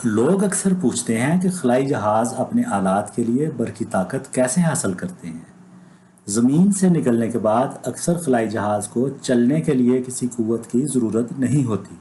लोग अक्सर पूछते हैं कि खलाई जहाज अपने आलात के लिए बरकी ताकत कैसे हासिल करते हैं। ज़मीन से निकलने के बाद अक्सर खलाई जहाज को चलने के लिए किसी कुव्वत की ज़रूरत नहीं होती।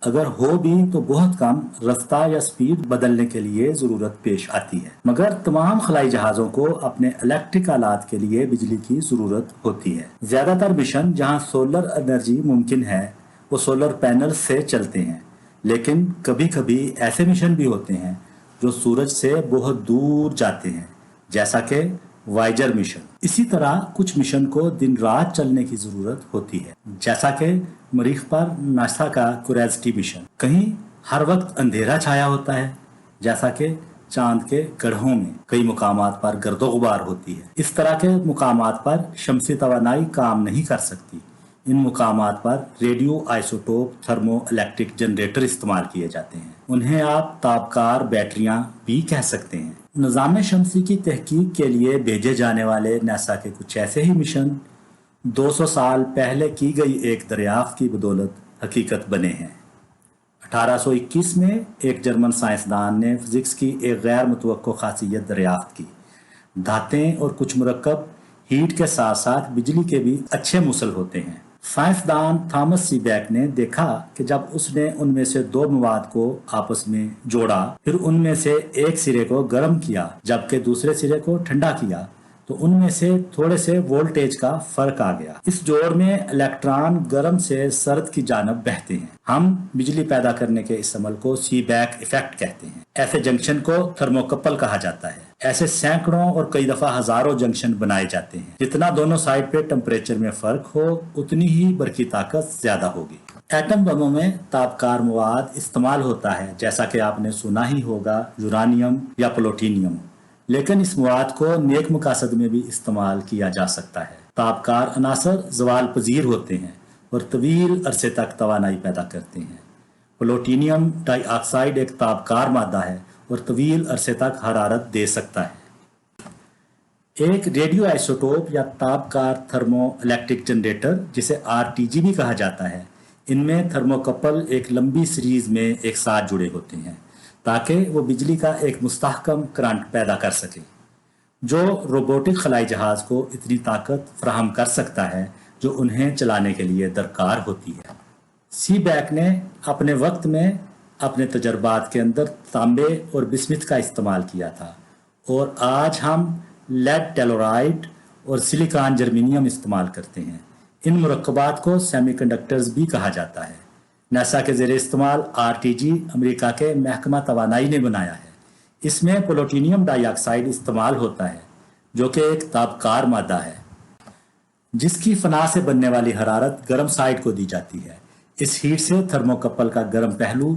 अगर हो भी तो बहुत कम रफ्तार या स्पीड बदलने के लिए ज़रूरत पेश आती है। मगर तमाम खलाई जहाज़ों को अपने इलेक्ट्रिक आलात के लिए बिजली की ज़रूरत होती है। ज़्यादातर मिशन जहां सोलर एनर्जी मुमकिन है वो सोलर पैनल से चलते हैं, लेकिन कभी कभी ऐसे मिशन भी होते हैं जो सूरज से बहुत दूर जाते हैं, जैसा कि वाइजर मिशन। इसी तरह कुछ मिशन को दिन रात चलने की जरूरत होती है, जैसा कि मरीख पर नासा का क्यूरियोसिटी मिशन। कहीं हर वक्त अंधेरा छाया होता है, जैसा कि चांद के गड्ढों में कई मुकामात पर गर्दो गुबार होती है। इस तरह के मुकामात पर शमसी तवानाई काम नहीं कर सकती। इन मुकामात पर radio isotope thermo electric generator इस्तेमाल किए जाते हैं। उन्हें आप तापकार बैटरियां भी कह सकते हैं। निज़ाम शमसी की तहकीक के लिए भेजे जाने वाले नासा के कुछ ऐसे ही मिशन 200 साल पहले की गई एक दरियाफ्त की बदौलत हकीकत बने हैं। 1821 में एक जर्मन साइंसदान ने फिजिक्स की एक गैर मुतवक्को खासियत दरियाफ्त की। धातें और कुछ मरकब हीट के साथ साथ बिजली के भी अच्छे मुसल होते हैं। साइंसदान थॉमस सीबैक ने देखा कि जब उसने उनमें से दो मवाद को आपस में जोड़ा, फिर उनमें से एक सिरे को गर्म किया जबकि दूसरे सिरे को ठंडा किया, तो उनमें से थोड़े से वोल्टेज का फर्क आ गया। इस जोड़ में इलेक्ट्रॉन गर्म से सर्द की जानब बहते हैं। हम बिजली पैदा करने के इस अमल को सीबैक इफेक्ट कहते हैं। ऐसे जंक्शन को थर्मोकपल कहा जाता है। ऐसे सैकड़ों और कई दफा हजारों जंक्शन बनाए जाते हैं। जितना दोनों साइड पे टेम्परेचर में फर्क हो, उतनी ही बरकी ताकत ज्यादा होगी। एटम बमों में तापकार मवाद इस्तेमाल होता है, जैसा कि आपने सुना ही होगा, यूरानियम या प्लूटोनियम। लेकिन इस मवाद को नेक मकासद में भी इस्तेमाल किया जा सकता है। तापकार अनासर ज़वाल पजीर होते हैं और तवील अरसे तक तवानाई पैदा करते हैं। प्लूटोनियम डाइऑक्साइड एक तापकार मादा है और तवील अरसे तक हरारत दे सकता है। एक रेडियो आइसोटोप या तापकार थर्मो इलेक्ट्रिक जनरेटर, जिसे आरटीजी भी कहा जाता है, इनमें थर्मोकपल एक लंबी सीरीज में एक साथ जुड़े होते हैं ताकि वो बिजली का एक मुस्तहकम करंट पैदा कर सके, जो रोबोटिक खलाई जहाज को इतनी ताकत फराहम कर सकता है जो उन्हें चलाने के लिए दरकार होती है। सीबैक ने अपने वक्त में अपने तजर्बात के अंदर तांबे और बिस्मिथ का इस्तेमाल किया था, और आज हम लेड टेलोराइड और सिलिकॉन जर्मेनियम इस्तेमाल करते हैं। इन मुरक्कबात को सेमीकंडक्टर्स भी कहा जाता है। नासा के ज़ेरे इस्तेमाल आरटीजी अमेरिका के महकमा तवानाई ने बनाया है। इसमें प्लूटोनियम डाइऑक्साइड इस्तेमाल होता है, जो कि एक तापकार मादा है जिसकी फना से बनने वाली हरारत गर्म साइड को दी जाती है। इस हीट से थर्मोकपल का गर्म पहलू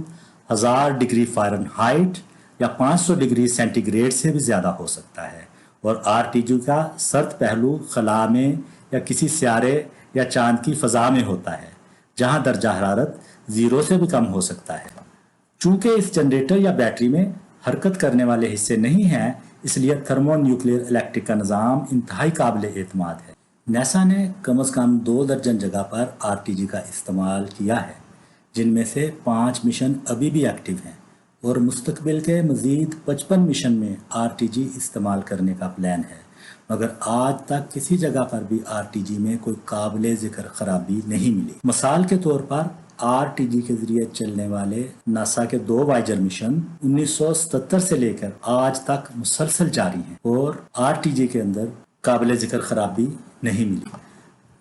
1000 डिग्री फ़ारेनहाइट या 500 डिग्री सेंटीग्रेड से भी ज़्यादा हो सकता है, और आरटीजी का सर्द पहलू खला में या किसी सियारे या चांद की फ़ज़ा में होता है, जहां दर्जा हरारत 0 से भी कम हो सकता है। चूंकि इस जनरेटर या बैटरी में हरकत करने वाले हिस्से नहीं हैं, इसलिए थर्मो न्यूक्लियर इलेक्ट्रिक का निज़ाम इंतहाई काबिल एतमाद है। नासा ने कम अज़ कम 2 दर्जन जगह पर आरटीजी का इस्तेमाल किया है, जिनमें से 5 मिशन अभी भी एक्टिव हैं, और मुस्तकबिल के मज़ीद 55 मिशन में आरटीजी इस्तेमाल करने का प्लान है। मगर आज तक किसी जगह पर भी आरटीजी में कोई काबिल ज़िक्र खराबी नहीं मिली। मिसाल के तौर पर आरटीजी के जरिए चलने वाले नासा के 2 वाइजर मिशन 1977 से लेकर आज तक मुसलसल जारी हैं, और आरटीजी के अंदर काबिल ज़िक्र खराबी नहीं मिली।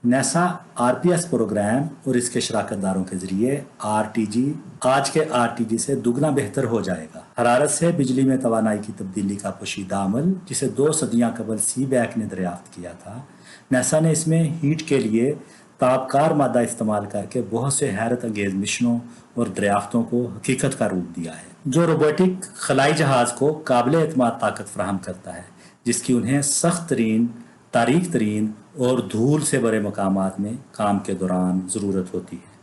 नासा आरपीएस प्रोग्राम और इसके शराकतदारों के जरिए आरटीजी आज के आरटीजी से दुगना बेहतर हो जाएगा। हरारत से बिजली में तवानाई की तब्दीली का पोशीदा अमल, जिसे 2 सदियां कबल सीबैक ने दरियाफ्त किया था, नासा ने इसमें हीट के लिए तापकार मादा इस्तेमाल करके बहुत से हैरत अंगेज मिशनों और दरियाफ्तों को हकीकत का रूप दिया है, जो रोबोटिक खलाई जहाज को काबिल एतमाद ताकत फराहम करता है, जिसकी उन्हें सख्त तरीन, तारीख तरीन और धूल से भरे मकामात में काम के दौरान ज़रूरत होती है।